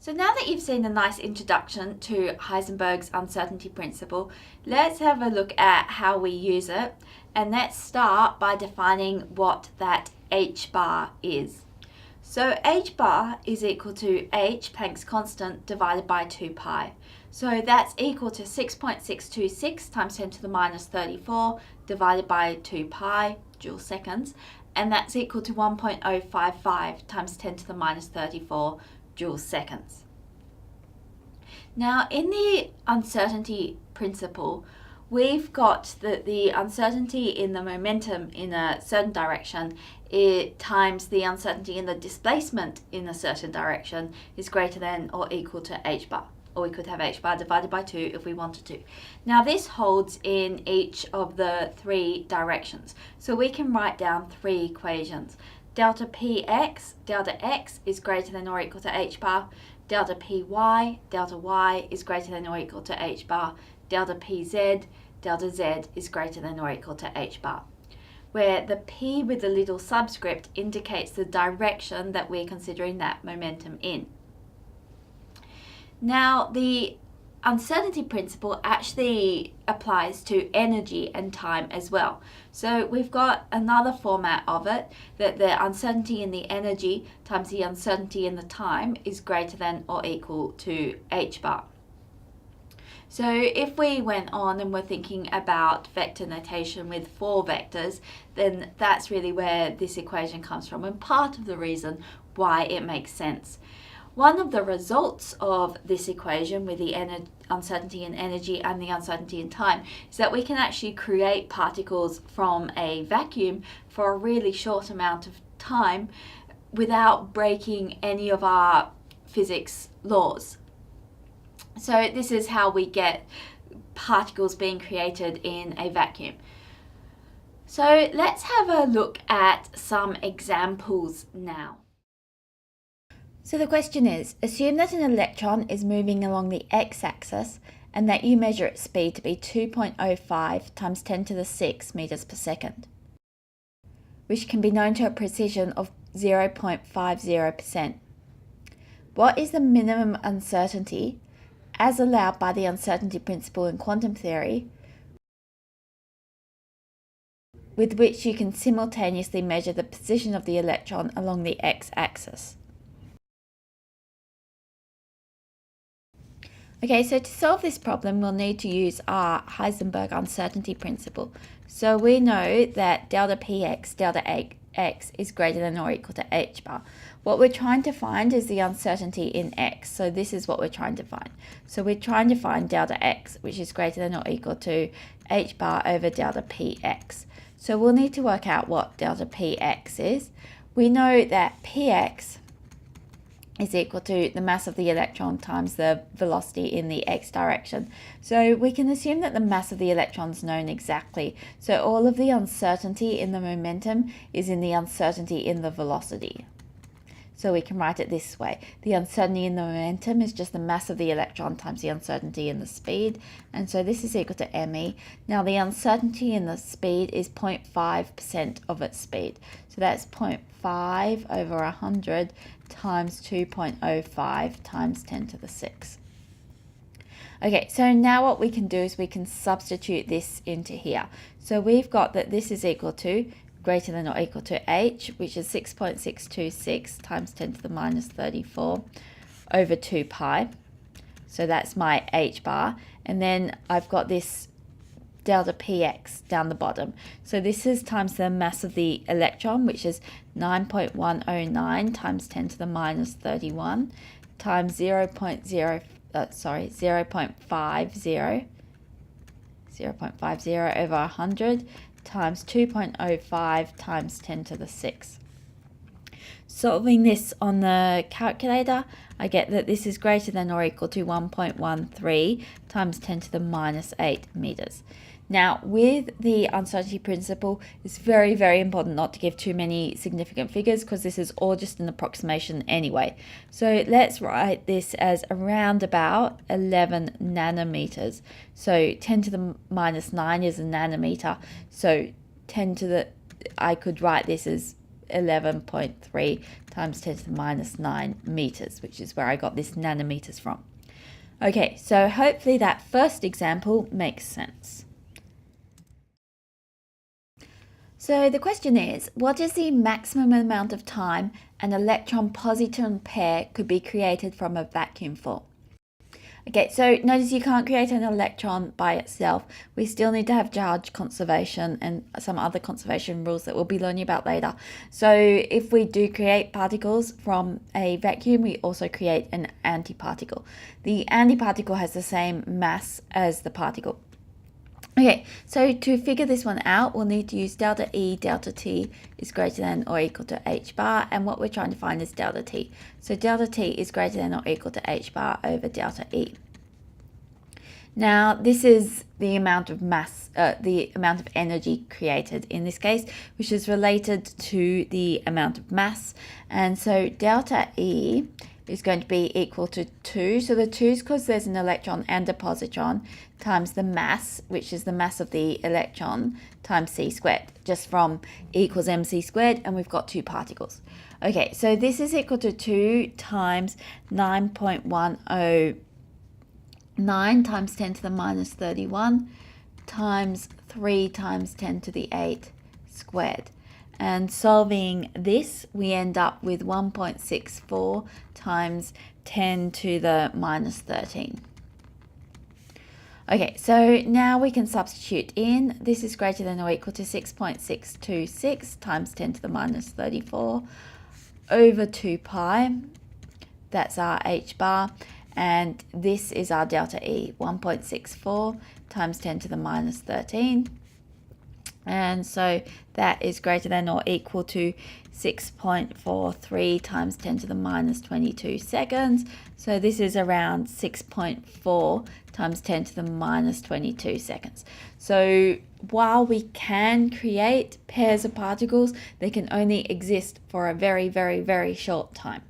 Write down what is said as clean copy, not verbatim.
So now that you've seen a nice introduction to Heisenberg's uncertainty principle, let's have a look at how we use it. And let's start by defining what that h bar is. So h bar is equal to h, Planck's constant, divided by 2 pi. So that's equal to 6.626 times 10 to the minus 34 divided by 2 pi joule seconds. And that's equal to 1.055 times 10 to the minus 34 joule seconds. Now, in the uncertainty principle, we've got that the uncertainty in the momentum in a certain direction times the uncertainty in the displacement in a certain direction is greater than or equal to h bar. Or we could have h bar divided by 2 if we wanted to. Now this holds in each of the 3 directions. So we can write down 3 equations. Delta px, delta x is greater than or equal to h bar. Delta py, delta y is greater than or equal to h bar. Delta pz, delta z is greater than or equal to h bar. Where the p with the little subscript indicates the direction that we're considering that momentum in. Now, the uncertainty principle actually applies to energy and time as well. So we've got another format of it, that the uncertainty in the energy times the uncertainty in the time is greater than or equal to h bar. So if we went on and were thinking about vector notation with 4 vectors, then that's really where this equation comes from and part of the reason why it makes sense. One of the results of this equation with the uncertainty in energy and the uncertainty in time is that we can actually create particles from a vacuum for a really short amount of time without breaking any of our physics laws. So this is how we get particles being created in a vacuum. So let's have a look at some examples now. So the question is, assume that an electron is moving along the x-axis and that you measure its speed to be 2.05 times 10 to the 6 meters per second, which can be known to a precision of 0.50%. What is the minimum uncertainty, as allowed by the uncertainty principle in quantum theory, with which you can simultaneously measure the position of the electron along the x-axis? Okay, so to solve this problem, we'll need to use our Heisenberg uncertainty principle. So we know that delta px, delta x is greater than or equal to h bar. What we're trying to find is the uncertainty in x. So this is what we're trying to find. So we're trying to find delta x, which is greater than or equal to h bar over delta px. So we'll need to work out what delta px is. We know that px is equal to the mass of the electron times the velocity in the x direction. So we can assume that the mass of the electron is known exactly. So all of the uncertainty in the momentum is in the uncertainty in the velocity. So we can write it this way. The uncertainty in the momentum is just the mass of the electron times the uncertainty in the speed. And so this is equal to me. Now the uncertainty in the speed is 0.5% of its speed. So that's 0.5 over 100 times 2.05 times 10 to the 6. Okay, so now what we can do is we can substitute this into here. So we've got that this is equal to greater than or equal to h, which is 6.626 times 10 to the minus 34 over 2 pi. So that's my h bar. And then I've got this delta px down the bottom. So this is times the mass of the electron, which is 9.109 times 10 to the minus 31 times 0.50 over 100 times 2.05 times 10 to the 6. Solving this on the calculator, I get that this is greater than or equal to 1.13 times 10 to the minus 8 meters. Now, with the uncertainty principle, it's very, very important not to give too many significant figures because this is all just an approximation anyway. So let's write this as around about 11 nanometers. So 10 to the minus 9 is a nanometer. So I could write this as 11.3 times 10 to the minus 9 meters, which is where I got this nanometers from. Okay, so hopefully that first example makes sense. So the question is, what is the maximum amount of time an electron-positron pair could be created from a vacuum for? Okay, so notice you can't create an electron by itself. We still need to have charge conservation and some other conservation rules that we'll be learning about later. So if we do create particles from a vacuum, we also create an antiparticle. The antiparticle has the same mass as the particle. Okay, so to figure this one out, we'll need to use delta E, delta T is greater than or equal to h bar, and what we're trying to find is delta T. So delta T is greater than or equal to h bar over delta E. Now, this is the amount of mass, the amount of energy created in this case, which is related to the amount of mass. And so delta E is going to be equal to 2. So the 2 is because there's an electron and a positron times the mass, which is the mass of the electron, times c squared, just from E equals mc squared, and we've got 2 particles. Okay, so this is equal to 2 times 9.109 times 10 to the minus 31 times 3 times 10 to the 8 squared. And solving this, we end up with 1.64 times 10 to the minus 13. Okay, so now we can substitute in. This is greater than or equal to 6.626 times 10 to the minus 34 over 2 pi. That's our h bar. And this is our delta E, 1.64 times 10 to the minus 13. And so that is greater than or equal to 6.43 times 10 to the minus 22 seconds. So this is around 6.4 times 10 to the minus 22 seconds. So while we can create pairs of particles, they can only exist for a very, very, very short time.